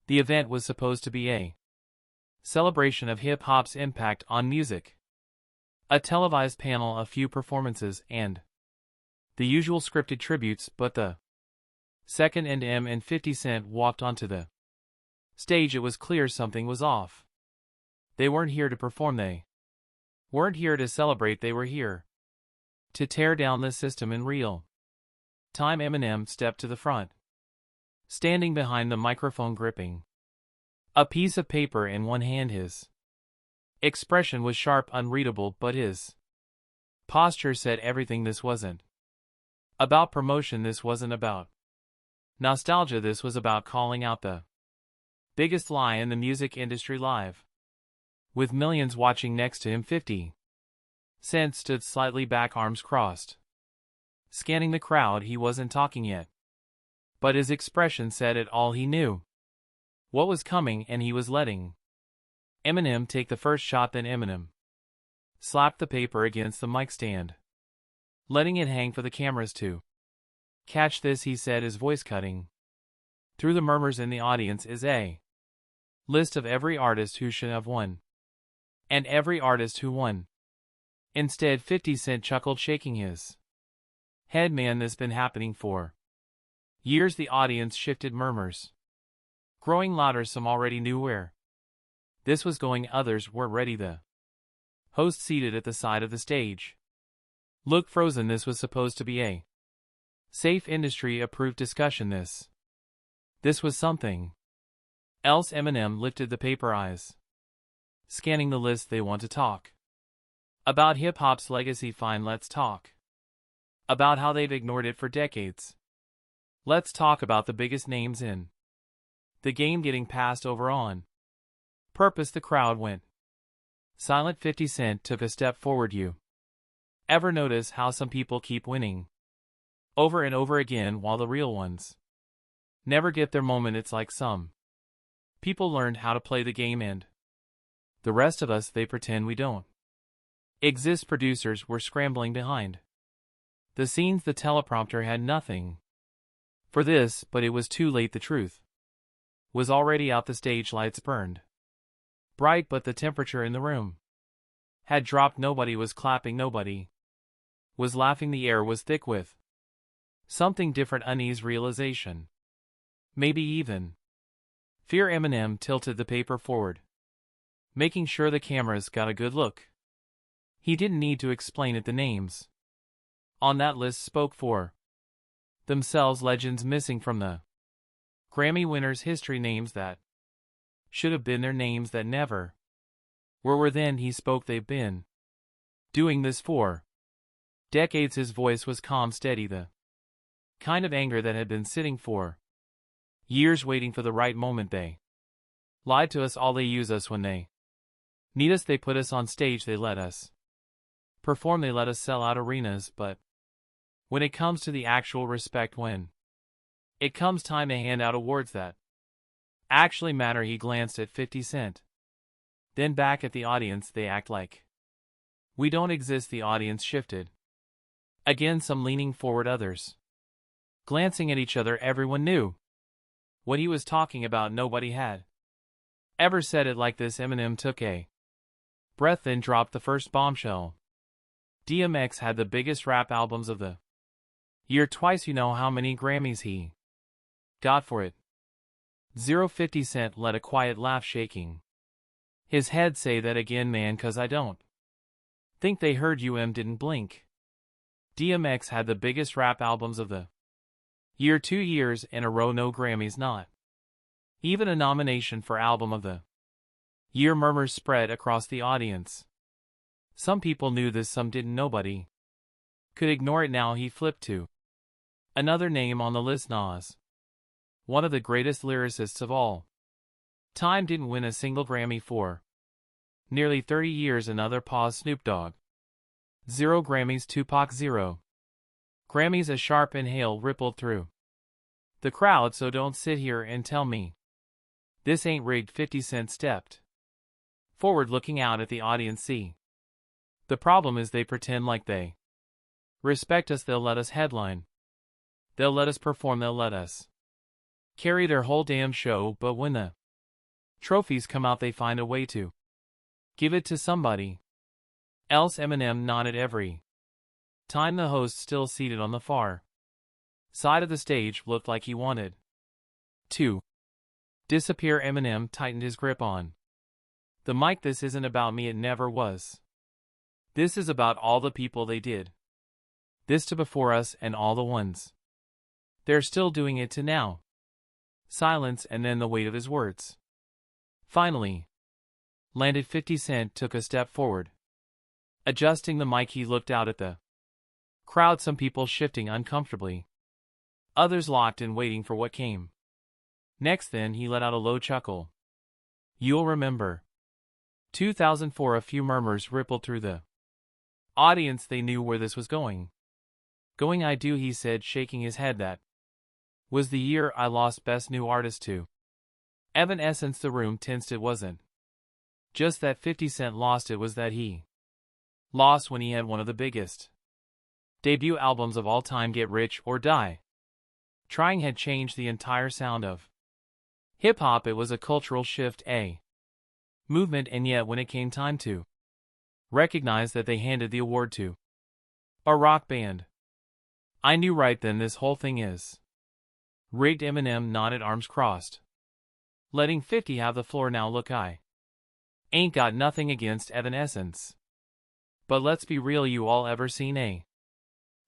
The event was supposed to be a celebration of hip-hop's impact on music. A televised panel, a few performances, and the usual scripted tributes, but the second Eminem and 50 Cent walked onto the stage, it was clear something was off. They weren't here to perform, they weren't here to celebrate, they were here to tear down the system in real time. Eminem stepped to the front, standing behind the microphone, gripping a piece of paper in one hand. His expression was sharp, unreadable, but his posture said everything. This wasn't about promotion, this wasn't about nostalgia, this was about calling out the biggest lie in the music industry live. With millions watching next to him, 50 Cent stood slightly back, arms crossed, scanning the crowd. He wasn't talking yet, but his expression said it all. He knew what was coming, and he was letting Eminem take the first shot. Then Eminem slapped the paper against the mic stand, letting it hang for the cameras to catch. This, he said, his voice cutting through the murmurs in the audience, is a list of every artist who should have won and every artist who won instead. 50 Cent chuckled, shaking his head. Man, this been happening for years. The audience shifted, murmurs growing louder. Some already knew where this was going, others were ready. The host, seated at the side of the stage, looked frozen. This was supposed to be a safe, industry-approved discussion. This was something else. Eminem lifted the paper, eyes scanning the list. They want to talk about hip-hop's legacy. Fine, let's talk about how they've ignored it for decades. Let's talk about the biggest names in the game getting passed over on purpose. The crowd went silent. 50 Cent took a step forward. You ever notice how some people keep winning over and over again while the real ones never get their moment? It's like some people learned how to play the game and the rest of us, they pretend we don't exist. Producers were scrambling behind the scenes. The teleprompter had nothing for this, but it was too late. The truth was already out. The stage lights burned bright, but the temperature in the room had dropped. Nobody was clapping, nobody was laughing. The air was thick with something different, unease, realization, maybe even fear. Eminem tilted the paper forward, making sure the cameras got a good look. He didn't need to explain it. The names on that list spoke for themselves. Legends missing from the Grammy winners' history, names that should have been their names that never were. Then he spoke. They've been doing this for decades. His voice was calm, steady, the kind of anger that had been sitting for years, waiting for the right moment. They lied to us all. They use us when they need us. They put us on stage. They let us perform. They let us sell out arenas. But when it comes to the actual respect, when it comes time to hand out awards that actually matter, he glanced at 50 Cent, then back at the audience. They act like we don't exist. The audience shifted again, some leaning forward, others glancing at each other. Everyone knew what he was talking about. Nobody had ever said it like this. Eminem took a breath, then dropped the first bombshell. DMX had the biggest rap albums of the year twice. You know how many Grammys he got for it? 50 Cent let a quiet laugh, shaking his head. Say that again, man, 'cause I don't think they heard you. Didn't blink. DMX had the biggest rap albums of the year 2 years in a row. No Grammys, not even a nomination for album of the year. Murmurs spread across the audience. Some people knew this, some didn't. Nobody could ignore it now. He flipped to another name on the list. Nas, one of the greatest lyricists of all time, didn't win a single Grammy for nearly 30 years. Another pause. Snoop Dogg, 0 Grammys. Tupac, 0 Grammys. A sharp inhale rippled through the crowd. So don't sit here and tell me this ain't rigged. 50 Cent stepped forward, looking out at the audience. See, the problem is they pretend like they respect us. They'll let us headline, they'll let us perform, they'll let us carry their whole damn show, but when the trophies come out they find a way to give it to somebody else. Eminem nodded every time the host, still seated on the far side of the stage, looked like he wanted to disappear. Eminem tightened his grip on the mic. This isn't about me, it never was. This is about all the people they did this to before us and all the ones they're still doing it to now. Silence, and then the weight of his words finally landed. 50 Cent took a step forward. Adjusting the mic, he looked out at the crowd, some people shifting uncomfortably, others locked in, waiting for what came next. Then he let out a low chuckle. "You'll remember 2004. A few murmurs rippled through the audience. They knew where this was going. "I do," he said, shaking his head. "That was the year I lost Best New Artist to Evanescence." The room tensed. It wasn't just that 50 Cent lost, it was that he lost when he had one of the biggest debut albums of all time. Get Rich or Die Trying had changed the entire sound of hip-hop. It was a cultural shift, a movement, and yet when it came time to recognize that, they handed the award to a rock band. "I knew right then, this whole thing is rigged." Eminem nodded, arms crossed, letting 50 have the floor. "Now look, I ain't got nothing against Evanescence, but let's be real, you all ever seen a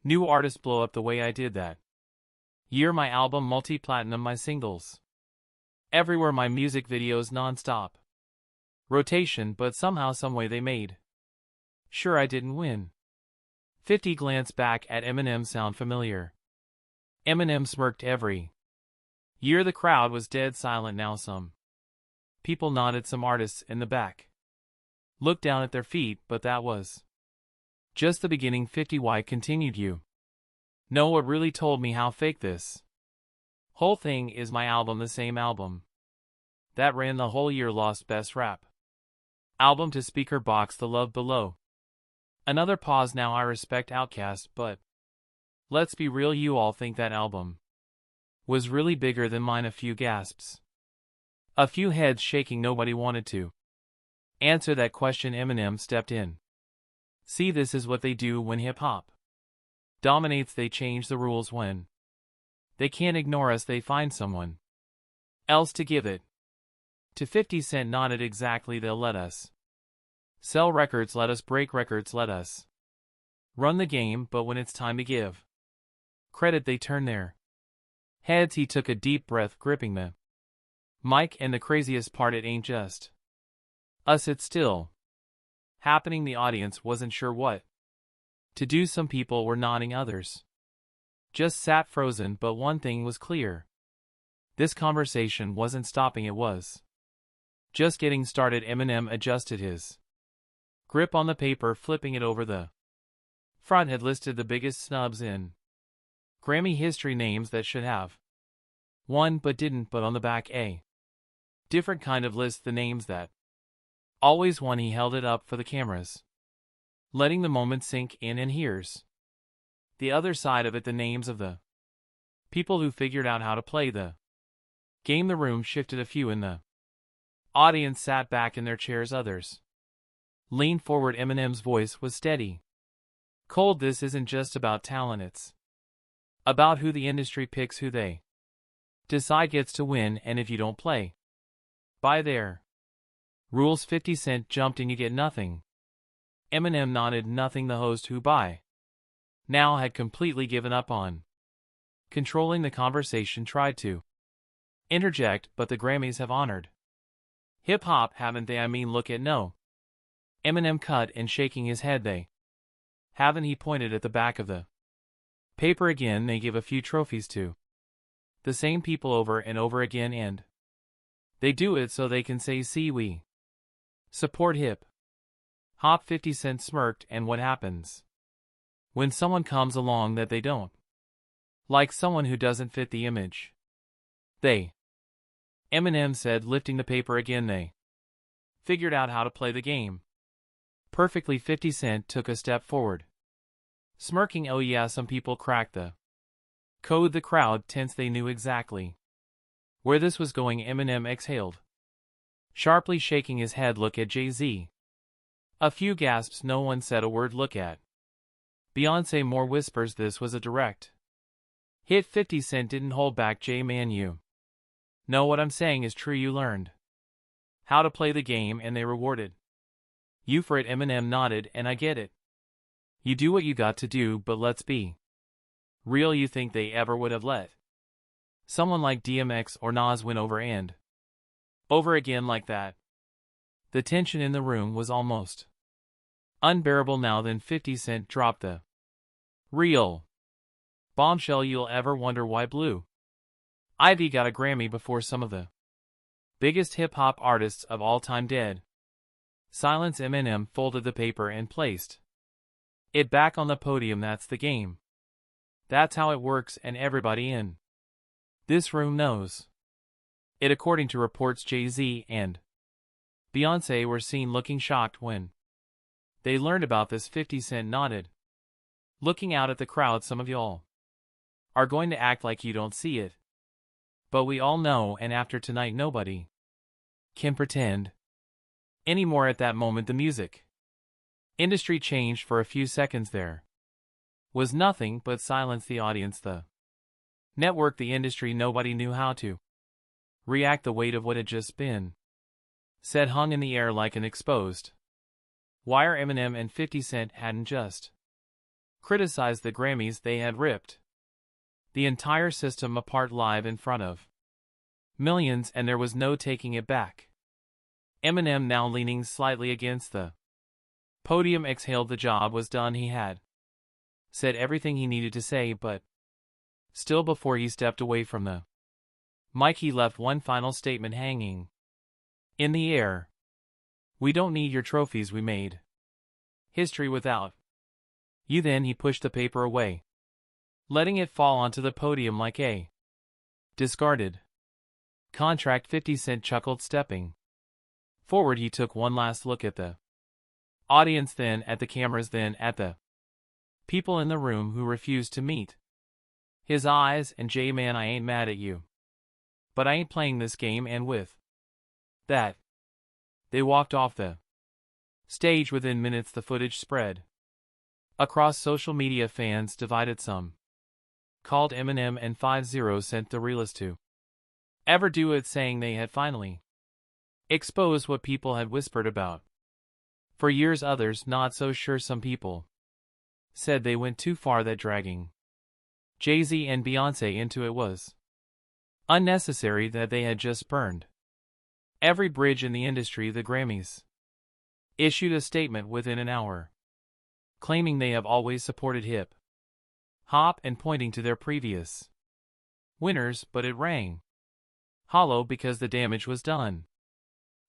new artist blow up the way I did that year? My album multi-platinum, my singles everywhere, my music videos non-stop rotation, but somehow, someway they made sure I didn't win." 50 glanced back at Eminem. "Sound familiar?" Eminem smirked. "Every year." The crowd was dead silent now. Some people nodded, some artists in the back looked down at their feet, but that was just the beginning. 50 Y continued. "You know what really told me how fake this whole thing is? My album, the same album that ran the whole year, lost Best Rap Album to Speaker Box, The Love Below." Another pause. "Now I respect Outkast, but let's be real, you all think that album was really bigger than mine." A few gasps, a few heads shaking. Nobody wanted to answer that question. Eminem stepped in. "See, this is what they do when hip-hop dominates. They change the rules. When they can't ignore us, they find someone else to give it to." 50 Cent nodded. "Exactly. They'll let us sell records, let us break records, let us run the game, but when it's time to give credit, they turn their heads." He took a deep breath, gripping the mic. "And the craziest part, it ain't just us, it's still happening." The audience wasn't sure what to do. Some people were nodding, others just sat frozen, but one thing was clear. This conversation wasn't stopping, it was just getting started. Eminem adjusted his grip on the paper, flipping it over. The front had listed the biggest snubs in Grammy history, names that should have won but didn't, but on the back a different kind of list, the names that always won. He held it up for the cameras, letting the moment sink in, and here's the other side of it, the names of the people who figured out how to play the game. The room shifted. A few in the audience sat back in their chairs, others leaned forward. Eminem's voice was steady, cold. "This isn't just about talent, it's about who the industry picks, who they decide gets to win, and if you don't play by their rules, 50 Cent jumped in, you get nothing." Eminem nodded. "Nothing." The host, who by now had completely given up on controlling the conversation, tried to interject, but the Grammys have honored hip-hop, haven't they? I mean, look at no. Eminem cut in, shaking his head. "They haven't." He pointed at the back of the paper again. "They give a few trophies to the same people over and over again, and they do it so they can say, see, we support hip hop." 50 Cent smirked. "And what happens when someone comes along that they don't like, someone who doesn't fit the image?" "They," Eminem said, lifting the paper again, "they figured out how to play the game perfectly." 50 Cent took a step forward, smirking. "Oh yeah, some people cracked the code." The crowd tensed. They knew exactly Where this was going, Eminem exhaled, sharply shaking his head. Look at Jay-Z. A few gasps. No one said a word. Look at Beyonce. More whispers. This was a direct hit. 50 Cent didn't hold back. J-Man, you know what I'm saying is true. You learned how to play the game and they rewarded you for it. Eminem nodded. And I get it. You do what you got to do, but let's be real. You think they ever would have let someone like DMX or Nas win over and over again like that? The tension in the room was almost unbearable now. Then 50 Cent dropped the real bombshell. You'll ever wonder why Blue Ivy got a Grammy before some of the biggest hip-hop artists of all time did? Silence. Eminem folded the paper and placed it back on the podium. That's the game. That's how it works, and everybody in this room knows it. According to reports, Jay-Z and Beyonce were seen looking shocked when they learned about this. 50 Cent nodded, looking out at the crowd. Some of y'all are going to act like you don't see it, but we all know, and after tonight nobody can pretend anymore. At that moment the music industry changed. For a few seconds there was nothing but silence. The audience, the network, the industry, nobody knew how to react. The weight of what had just been said hung in the air like an exposed wire. Eminem and 50 Cent hadn't just criticized the Grammys, they had ripped the entire system apart live in front of millions, and there was no taking it back. Eminem, now leaning slightly against the podium, exhaled. The job was done. He had said everything he needed to say, but still, before he stepped away from the mic, he left one final statement hanging in the air. We don't need your trophies. We made history without you. Then he pushed the paper away, letting it fall onto the podium like a discarded contract. 50 Cent chuckled, stepping forward. He took one last look at the audience, then at the cameras, then at the people in the room who refused to meet his eyes. And J-Man, I ain't mad at you, but I ain't playing this game. And with that, they walked off the stage. Within minutes the footage spread across social media. Fans divided. Some called Eminem and 50 Cent the realest to ever do it, saying they had finally exposed what people had whispered about for years. Others not so sure. Some people said they went too far, that dragging Jay-Z and Beyonce into it was unnecessary, that they had just burned every bridge in the industry. The Grammys issued a statement within an hour, claiming they have always supported hip-hop and pointing to their previous winners, but it rang hollow because the damage was done.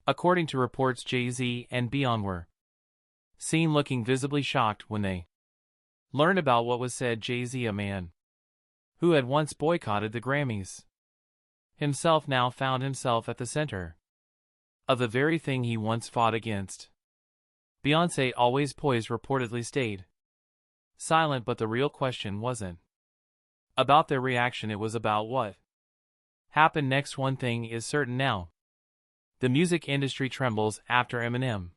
According to reports, Jay-Z and Beyonce were seen looking visibly shocked when they learned about what was said. Jay-Z, a man who had once boycotted the Grammys himself, now found himself at the center of the very thing he once fought against. Beyonce, always poised, reportedly stayed silent, but the real question wasn't about their reaction, it was about what happened next. One thing is certain now: the music industry trembles after Eminem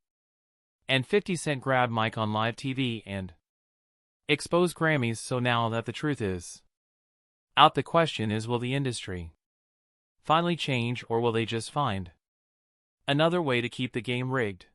and 50 Cent grabbed mic on live TV and exposed Grammys. So now that the truth is out, the question is, will the industry finally change, or will they just find another way to keep the game rigged?